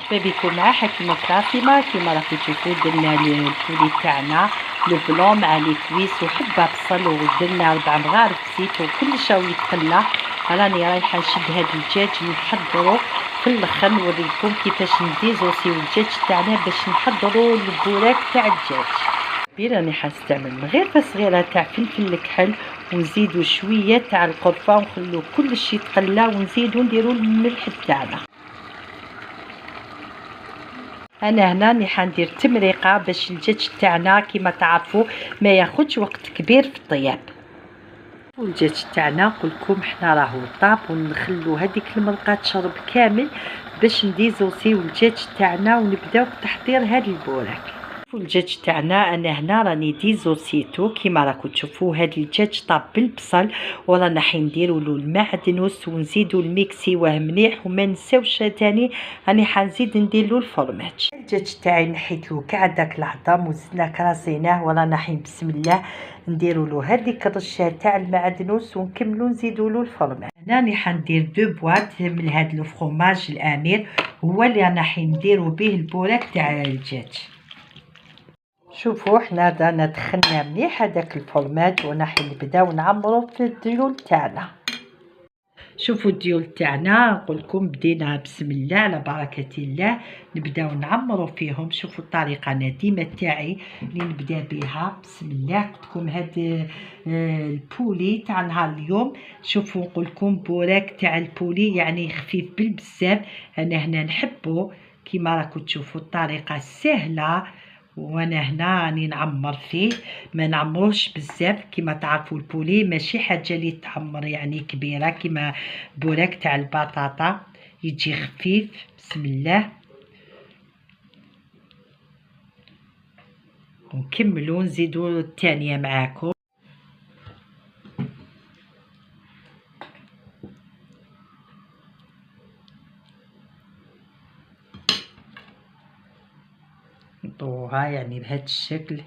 مرحبا بكم مع حكيمة فاطمة. كيما راكم تشوفوا درنا البولي تاعنا لو بلون مع لي كويس وحبه بصل ودرنا 4 مغارف زيت وكلش راهو يتقلى. راني رايحه نشد هاد الدجاج نحضرو في الاخر نوريكم كيفاش نديزوسيو الدجاج تاعنا باش نحضروا البوراك تاع الدجاج. راني حنستعمل مغرفه صغيره تاع فلفل الكحل ونزيدو شويه تاع القرفه ونخلو كلشي يتقلى ونزيدو نديرو الملح تاعنا. انا هنا راني حندير تمريقه باش الدجاج تاعنا كيما تعرفوا ما ياخذش وقت كبير في الطياب. والدجاج تاعنا نقولكم حنا راهو طاب ونخلو هذيك المرقه تشرب كامل باش نديزوسيو الدجاج تاعنا ونبداو بتحضير هذا البوراك. الدجاج تاعنا انا هنا راني ديزوسيتو كيما راكم تشوفوا. هذا الدجاج طاب بالبصل ورانا حنديروا له المعدنوس ونزيدوا الميكسيوه مليح وما نساوش ثاني راني حنزيد ندير له الفرماج. الدجاج تاعي نحيت له كاع داك العظم وزدنا كراسيناه ورانا حين بسم الله نديروا له هذيك الرشه تاع المعدنوس ونكملوا نزيدوا له الفرماج. هنا راني حندير 2 بواط من هذا الفرماج الامير هو اللي رانا حنديروا به البوراك تاع الدجاج. شوفوا حنا رانا دخلنا مليح هذاك الفرماج وراح نبداو نعمرو في الديول تاعنا. شوفوا الديول تاعنا نقولكم بدينا بسم الله على بركه الله نبداو نعمرو فيهم. شوفوا الطريقه انا ديما تاعي اللي نبدا بها بسم الله. قلتلكم هذا البولي تاع نهار اليوم. شوفوا نقولكم بوراك تاع البولي يعني خفيف بالبزاف. انا هنا نحبه كيما راكم تشوفوا الطريقه سهله وانا هنا راني نعمر فيه ما نعمروش بزاف. كيما تعرفوا البولي ماشي حاجه اللي تعمر يعني كبيره كيما بوراك تاع البطاطا يجي خفيف. بسم الله ونكملوا نزيدوا الثانيه معاكم. نطوها يعني بهذا الشكل.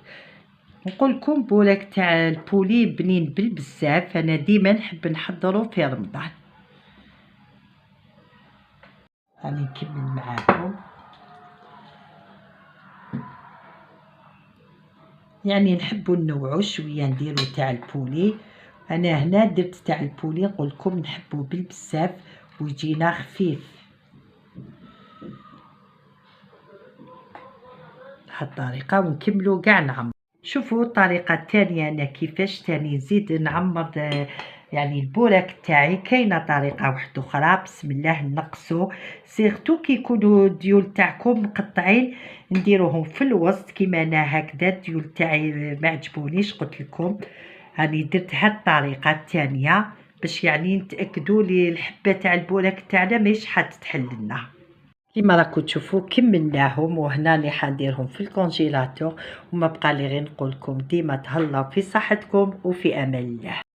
نقولكم بوراك تاع البولي بنين بالبزاف. انا ديما نحب نحضره في رمضان. راني نكمل معاكم يعني نحبوا ننوعوا شويه نديروا تاع البولي. انا هنا درت تاع البولي نقولكم نحبوا بالبزاف ويجينا خفيف بهذه الطريقه ونكملوا كاع نعمر. شوفوا الطريقه الثانيه انا كيفاش ثاني نزيد نعمر يعني البوراك تاعي. كاينه طريقه واحده اخرى بسم الله نقصو سيرتو كي يكونوا الديول تاعكم مقطعين نديروهم في الوسط كيما انا هكذا. الديول تاعي ما عجبونيش قلت لكم راني درت هاد الطريقه الثانيه باش يعني نتاكدوا لي الحبه تاع البوراك تاعنا ماهيش حتتحل لنا. كيما راكم تشوفوا كملناهم وهنا راني حنديرهم في الكونجيلاتور وما بقى لي غير نقول لكم ديما تهلاو في صحتكم وفي امان الله.